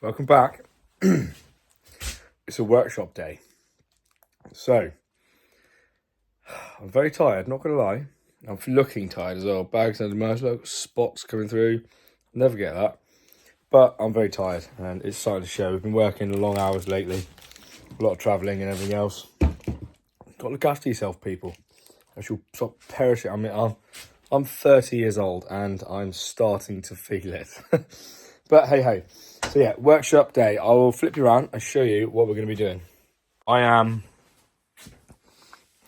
Welcome back. It's a workshop day. So, I'm very tired, not going to lie. I'm looking tired as well. Bags under my eyes, spots coming through. Never get that. But I'm very tired and it's starting to show. We've been working long hours lately. A lot of travelling and everything else. Got to look after yourself, people. I shall stop perishing. I mean, I'm 30 years old and I'm starting to feel it. But hey. So yeah, workshop day. I will flip you around and show you what we're going to be doing. I am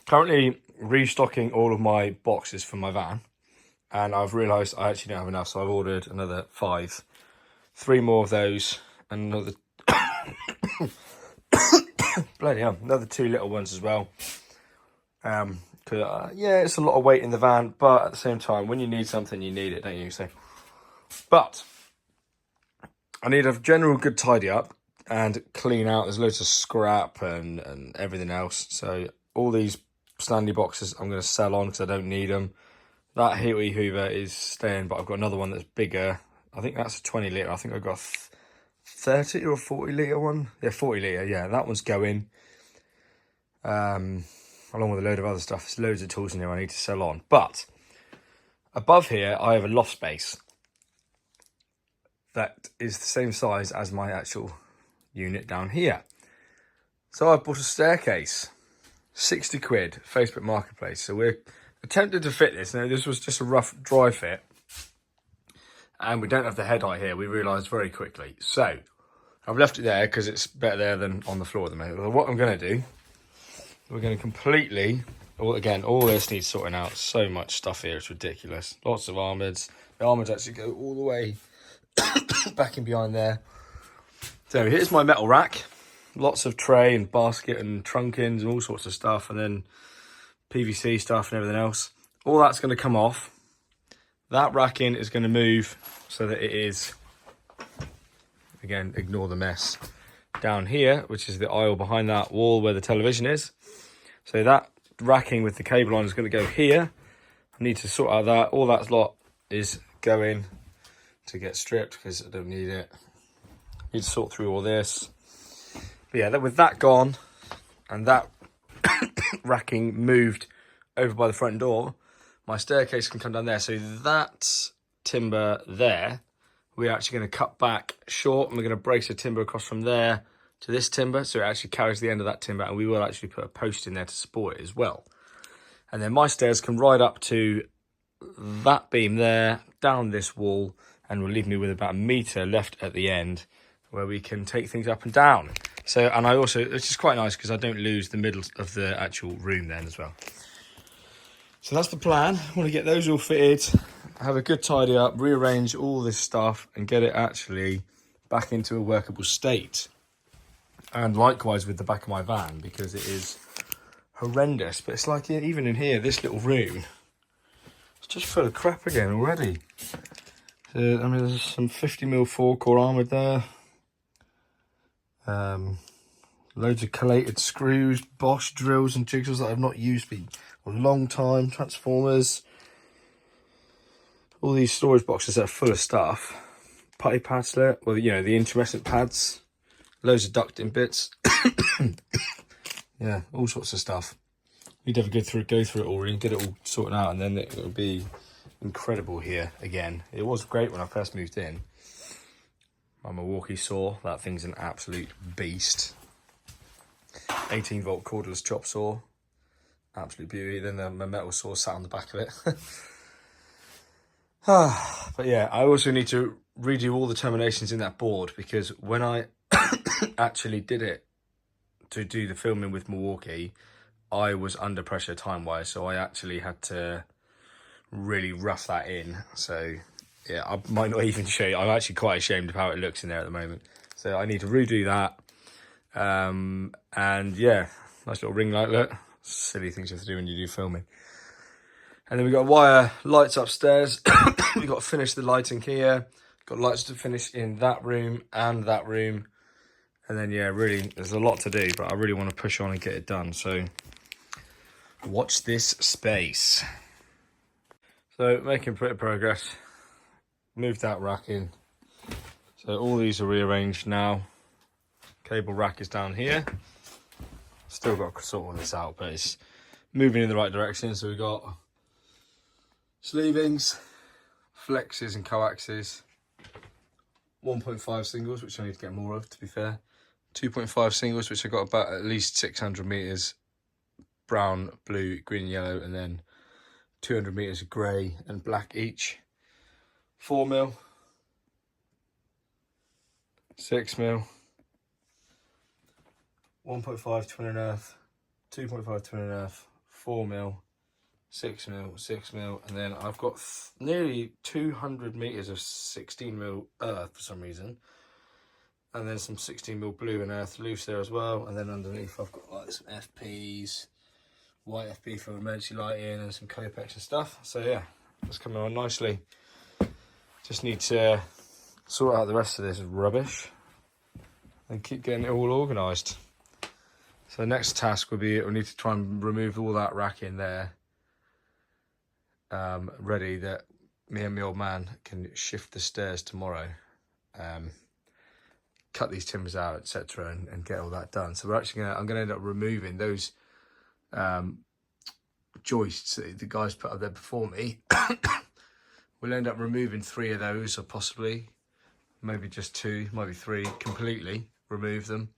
currently restocking all of my boxes for my van. And I've realised I actually don't have enough, so I've ordered another 5. 3 more of those and another... Bloody hell, another 2 little ones as well. Yeah, it's a lot of weight in the van, but at the same time, when you need something, you need it, don't you? So, but I need a general good tidy up and clean out. There's loads of scrap and everything else. So all these standy boxes I'm going to sell on because I don't need them. That Heaty Hoover is staying, but I've got another one that's bigger. I think that's a 20 litre. I think I've got a 30 or a 40 litre one. Yeah, 40 litre. Yeah, that one's going. Along with a load of other stuff. There's loads of tools in here I need to sell on. But above here, I have a loft space that is the same size as my actual unit down here. So I bought a staircase, 60 quid, Facebook Marketplace. So we're attempting to fit this. Now, this was just a rough, dry fit. And we don't have the head height here, we realised very quickly. So I've left it there because it's better there than on the floor at the moment. But what I'm going to do, we're going to completely, again, all this needs sorting out. So much stuff here, it's ridiculous. Lots of armoured. The armoured actually go all the way back in behind there. So here's my metal rack. Lots of tray and basket and trunkins and all sorts of stuff. And then PVC stuff and everything else. All that's going to come off. That racking is going to move so that it is, again, ignore the mess, down here, which is the aisle behind that wall where the television is. So that racking with the cable on is going to go here. I need to sort out that. All that lot is going to get stripped because I don't need it. Need to sort through all this. But yeah, with that gone and that racking moved over by the front door, my staircase can come down there. So that timber there, we're actually going to cut back short and we're going to brace a timber across from there to this timber. So it actually carries the end of that timber and we will actually put a post in there to support it as well. And then my stairs can ride up to that beam there, down this wall, and will leave me with about 1 metre left at the end where we can take things up and down. So, and I also, which is quite nice because I don't lose the middle of the actual room then as well. So that's the plan. I want to get those all fitted, have a good tidy up, rearrange all this stuff and get it actually back into a workable state. And likewise with the back of my van because it is horrendous. But it's like even in here, this little room, it's just full of crap again already. So, I mean, there's some 50mm 4-core armoured there. Loads of collated screws, Bosch drills and jigsaws that I've not used for a long time. Transformers. All these storage boxes that are full of stuff. Putty pads there. Well, you know, the intermittent pads. Loads of ducting bits. Yeah, all sorts of stuff. Need to have a go through it all and get it all sorted out, and then it will be incredible here again. It was great when I first moved in. My Milwaukee saw, that thing's an absolute beast. 18-volt cordless chop saw, absolute beauty. Then my metal saw sat on the back of it. But yeah, I also need to redo all the terminations in that board because when I actually did it to do the filming with Milwaukee, I was under pressure time-wise, so I actually had to really rough that in. So yeah, I might not even show you. I'm actually quite ashamed of how it looks in there at the moment. So I need to redo that. And yeah, nice little ring light, look. Silly things you have to do when you do filming. And then we've got wire lights upstairs. We've got to finish the lighting here. Got lights to finish in that room and that room. And then yeah, really, there's a lot to do, but I really want to push on and get it done. So watch this space. So making pretty progress. Moved that rack in. So all these are rearranged now. Cable rack is down here. Still got to sort all this out, but it's moving in the right direction. So we've got sleevings, flexes and coaxes, 1.5 singles, which I need to get more of, to be fair. 2.5 singles, which I've got about at least 600 meters, brown, blue, green, yellow, and then 200 meters of grey and black each. 4mm, 6mm, 1.5 twin and earth, 2.5 twin and earth, 4mm, 6mm, 6mm, and then I've got nearly 200 meters of 16mm earth for some reason, and then some 16mm blue and earth loose there as well. And then underneath I've got like some FPs, white FP for emergency lighting, and some Copex and stuff. So yeah, it's coming on nicely. Just need to sort out the rest of this rubbish and keep getting it all organised. So the next task will be, we need to try and remove all that rack in there, ready, that me and my old man can shift the stairs tomorrow, cut these timbers out, etc., and get all that done. So we're actually I'm gonna end up removing those joists that the guys put up there before me. We'll end up removing 3 of those, or possibly maybe just 2, maybe 3, completely remove them.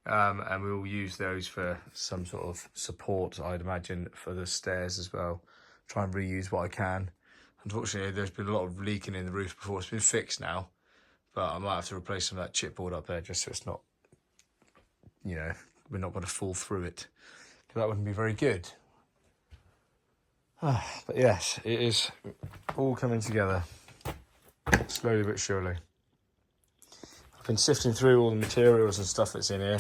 And we'll use those for some sort of support, I'd imagine, for the stairs as well. Try and reuse what I can. Unfortunately, there's been a lot of leaking in the roof before. It's been fixed now, but I might have to replace some of that chipboard up there just so it's not, you know, we're not going to fall through it. Because that wouldn't be very good. But yes, it is all coming together, slowly but surely. I've been sifting through all the materials and stuff that's in here.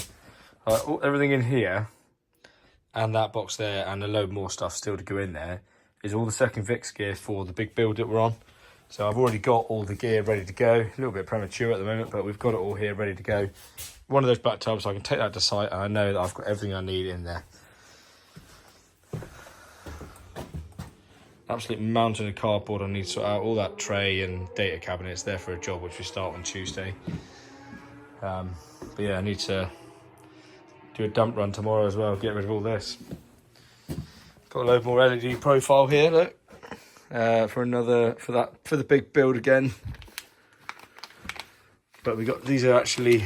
Everything in here, and that box there, and a load more stuff still to go in there, is all the second fix gear for the big build that we're on. So I've already got all the gear ready to go. A little bit premature at the moment, but we've got it all here ready to go. One of those black tubs, so I can take that to site, and I know that I've got everything I need in there. Absolute mountain of cardboard I need to sort out. All that tray and data cabinets there for a job which we start on Tuesday. But yeah, I need to do a dump run tomorrow as well, get rid of all this. Got a load more LED profile here, look, for the big build again. But we got, these are actually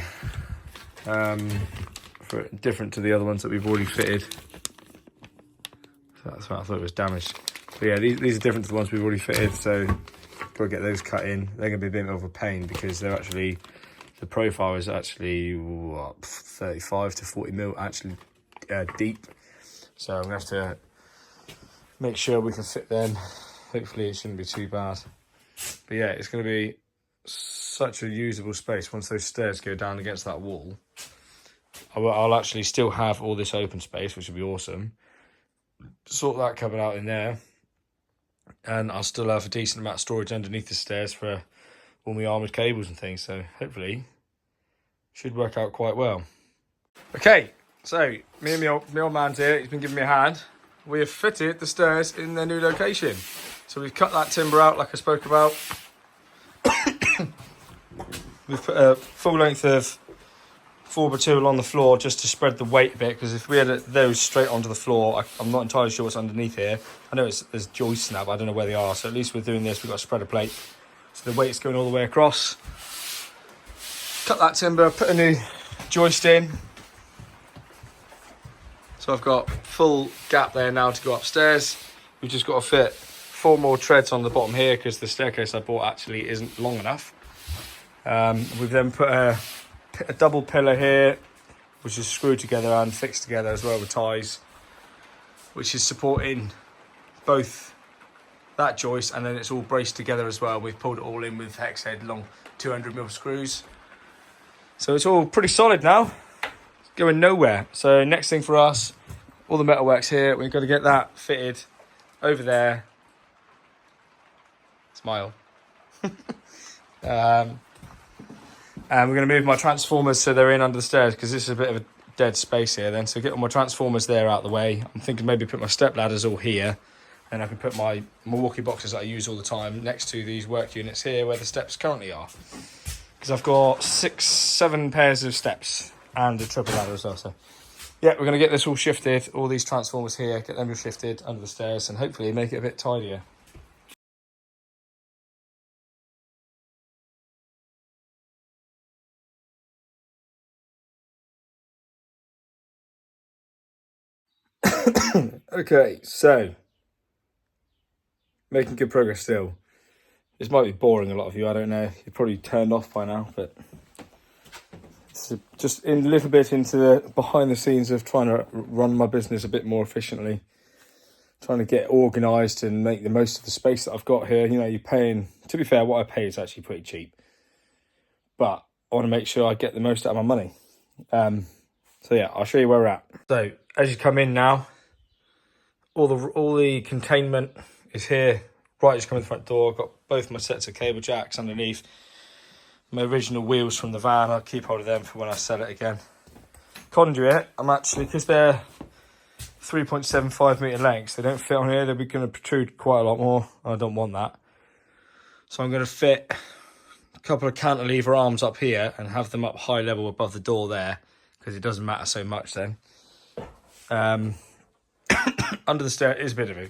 different to the other ones that we've already fitted. So that's why I thought it was damaged. But yeah, these are different to the ones we've already fitted, so got to get those cut in. They're going to be a bit of a pain because they're actually, the profile is actually what, 35 to 40 mil actually deep. So I'm going to have to make sure we can fit them. Hopefully it shouldn't be too bad. But yeah, it's going to be such a usable space once those stairs go down against that wall. I'll actually still have all this open space, which will be awesome. Sort that cupboard out in there. And I'll still have a decent amount of storage underneath the stairs for all my armoured cables and things. So hopefully should work out quite well. Okay, so me and my old man's here. He's been giving me a hand. We have fitted the stairs in their new location. So we've cut that timber out like I spoke about. We've put a full length of 4x2 along the floor just to spread the weight a bit, because if we had those straight onto the floor, I'm not entirely sure what's underneath here. I know there's joists now, but I don't know where they are. So at least with doing this, we've got a spreader plate. So the weight's going all the way across. Cut that timber, put a new joist in. So I've got full gap there now to go upstairs. We've just got to fit 4 more treads on the bottom here because the staircase I bought actually isn't long enough. We've then put a double pillar here, which is screwed together and fixed together as well with ties, which is supporting both that joist, and then it's all braced together as well. We've pulled it all in with hex head long 200mm screws. So it's all pretty solid now. It's going nowhere. So next thing for us, all the metalwork's here. We've got to get that fitted over there. Smile. And we're going to move my transformers so they're in under the stairs, because this is a bit of a dead space here then. So get all my transformers there out of the way. I'm thinking maybe put my step ladders all here, and I can put my Milwaukee boxes that I use all the time next to these work units here where the steps currently are. because I've got 7 pairs of steps and a triple ladder as well. So yeah, we're going to get this all shifted, all these transformers here, get them all shifted under the stairs, and hopefully make it a bit tidier. Okay, so making good progress still. This might be boring a lot of you, I don't know. You're probably turned off by now, but it's just in a little bit into the behind the scenes of trying to run my business a bit more efficiently. Trying to get organised and make the most of the space that I've got here. You know, you're paying, to be fair, what I pay is actually pretty cheap. But I want to make sure I get the most out of my money. So yeah, I'll show you where we're at. So as you come in now, all the containment is here. Right as you come in the front door, I've got both my sets of cable jacks underneath. My original wheels from the van, I'll keep hold of them for when I sell it again. Conduit, I'm actually, because they're 3.75 metre lengths, they don't fit on here, they're going to protrude quite a lot more. I don't want that. So I'm going to fit a couple of cantilever arms up here and have them up high level above the door there, because it doesn't matter so much then. Under the stair is a bit of a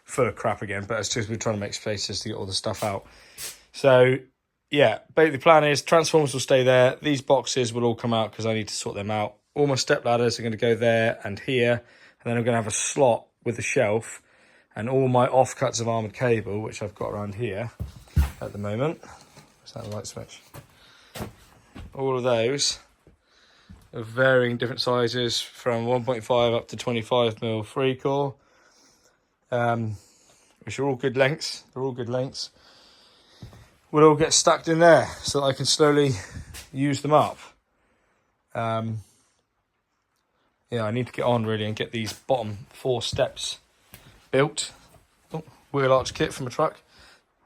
full of crap again, but it's just we're trying to make spaces to get all the stuff out. So yeah, basically the plan is transformers will stay there. These boxes will all come out because I need to sort them out. All my step ladders are going to go there and here, and then I'm going to have a slot with a shelf, and all my offcuts of armoured cable, which I've got around here at the moment. Is that the light switch? All of those of varying different sizes from 1.5 up to 25mm 3-core, which are all good lengths. They're all good lengths. Will all get stacked in there so that I can slowly use them up. Yeah, I need to get on really and get these bottom 4 steps built. Oh, wheel arch kit from a truck.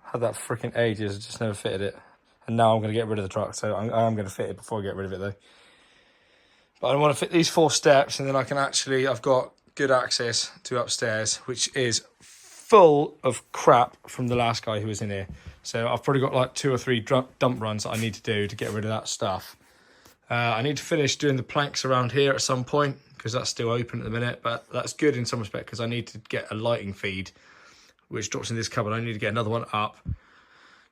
Had that freaking ages, I just never fitted it. And now I'm going to get rid of the truck, so I am going to fit it before I get rid of it though. But I want to fit these 4 steps, and then I can actually, I've got good access to upstairs, which is full of crap from the last guy who was in here. So I've probably got like 2 or 3 dump runs that I need to do to get rid of that stuff. I need to finish doing the planks around here at some point, because that's still open at the minute, but that's good in some respect because I need to get a lighting feed, which drops in this cupboard. I need to get another one up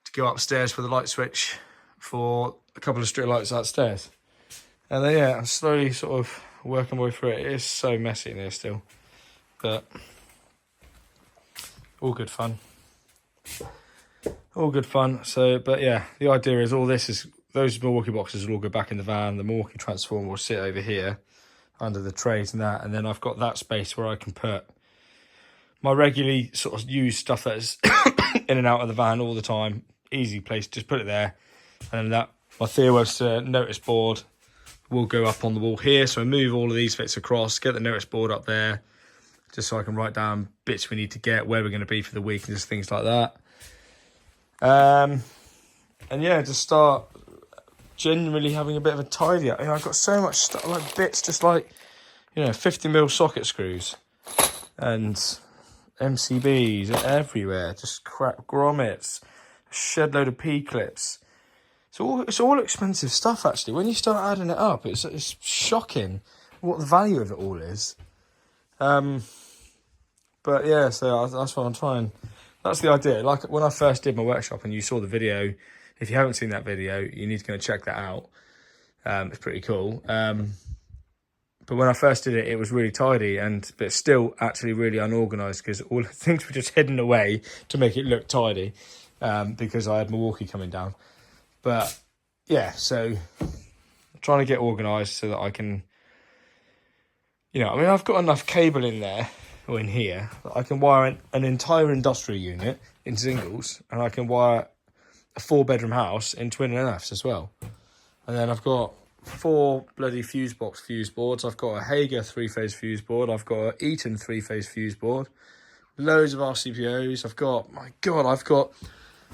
to go upstairs with a light switch for a couple of street lights upstairs. And then, yeah, I'm slowly sort of working my way through it. It is so messy in here still, but all good fun. All good fun. So, but yeah, the idea is all this is, those Milwaukee boxes will all go back in the van. The Milwaukee transformer will sit over here under the trays and that. And then I've got that space where I can put my regularly sort of used stuff that is in and out of the van all the time. Easy place, just put it there. And then that, my Theoworks notice board will go up on the wall here. So I move all of these bits across, get the notice board up there, just so I can write down bits we need to get, where we're going to be for the week and just things like that. And yeah, just start generally having a bit of a tidy up. You know, I've got so much stuff, like bits, just like, you know, 50mm socket screws and MCBs everywhere, just crap grommets, a shed load of P-clips. It's all expensive stuff, actually. When you start adding it up, it's shocking what the value of it all is. But yeah, so that's what I'm trying. That's the idea. Like when I first did my workshop and you saw the video, if you haven't seen that video, you need to go and check that out. It's pretty cool. But when I first did it, it was really tidy, but still actually really unorganised because all the things were just hidden away to make it look tidy because I had Milwaukee coming down. But yeah, so I'm trying to get organised so that I can, you know, I mean, I've got enough cable in there, or in here, that I can wire an entire industrial unit in singles, and I can wire a 4-bedroom house in twin and Fs as well. And then I've got 4 bloody fuse boards. I've got a Hager 3-phase fuse board. I've got an Eaton 3-phase fuse board. Loads of RCPOs. I've got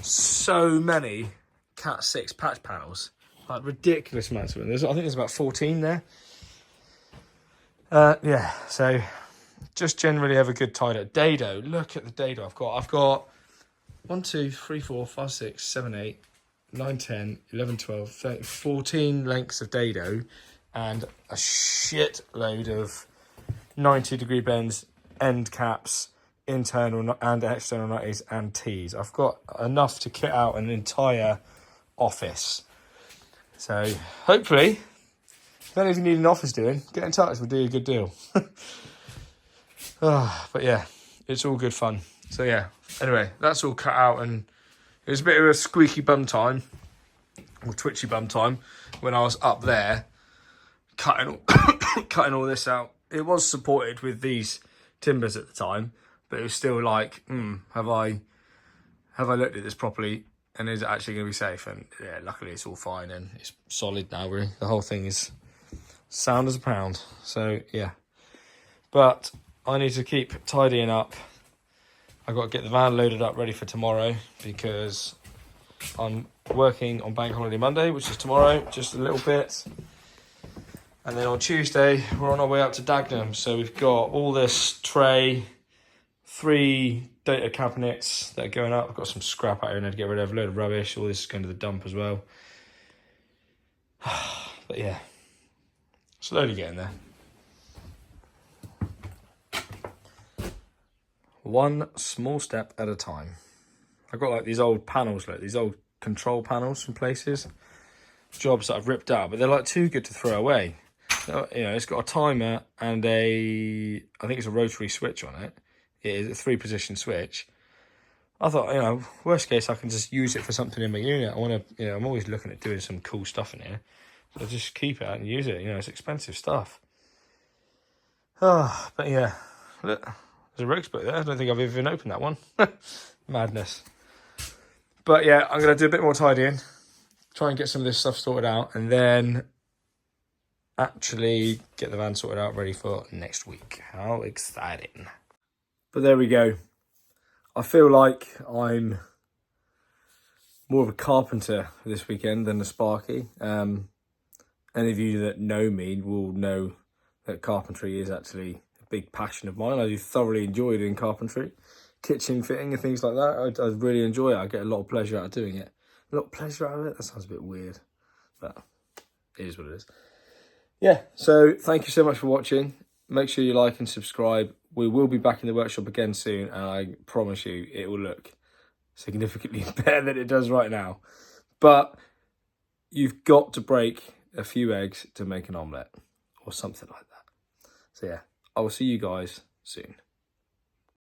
so many Cat 6 patch panels, like ridiculous amounts of them. I think there's about 14 there. Yeah, so just generally have a good tidy. Dado, look at the dado I've got. I've got 1, 2, 3, 4, 5, 6, 7, 8, 9, 10, 11, 12, 13, 14 lengths of dado and a shit load of 90-degree bends, end caps, internal and external 90s and T's. I've got enough to kit out an entire office. So hopefully, if any of you need an office doing, get in touch, we'll do you a good deal. But yeah, it's all good fun. So yeah, anyway, that's all cut out, and it was a bit of a squeaky bum time, or twitchy bum time, when I was up there cutting all this out. It was supported with these timbers at the time, but it was still like, have I looked at this properly, and is it actually going to be safe? And yeah, luckily it's all fine and it's solid now. Really, the whole thing is sound as a pound. So yeah, but I need to keep tidying up. I've got to get the van loaded up ready for tomorrow, because I'm working on Bank Holiday Monday, which is tomorrow, just a little bit. And then on Tuesday, we're on our way up to Dagenham. So we've got all this tray, 3 data cabinets that are going up. I've got some scrap out here to get rid of, a load of rubbish. All this is going to the dump as well. But yeah, slowly getting there. One small step at a time. I've got like these old panels, like these old control panels from places, jobs that I've ripped out, but they're like too good to throw away. So, you know, it's got a timer and I think it's a rotary switch on it. It is a 3-position switch. I thought, you know, worst case, I can just use it for something in my unit. I want to, you know, I'm always looking at doing some cool stuff in here. So just keep it and use it. You know, it's expensive stuff. Oh, but yeah, look. There's a Rogues book there. I don't think I've even opened that one. Madness. But yeah, I'm going to do a bit more tidying. Try and get some of this stuff sorted out. And then actually get the van sorted out ready for next week. How exciting. But there we go. I feel like I'm more of a carpenter this weekend than a Sparky. Any of you that know me will know that carpentry is actually big passion of mine. I do thoroughly enjoy doing carpentry, kitchen fitting and things like that. I really enjoy it. I get a lot of pleasure out of doing it. A lot of pleasure out of it? That sounds a bit weird, but it is what it is. Yeah, so thank you so much for watching. Make sure you like and subscribe. We will be back in the workshop again soon, and I promise you it will look significantly better than it does right now. But you've got to break a few eggs to make an omelette or something like that. So yeah, I will see you guys soon.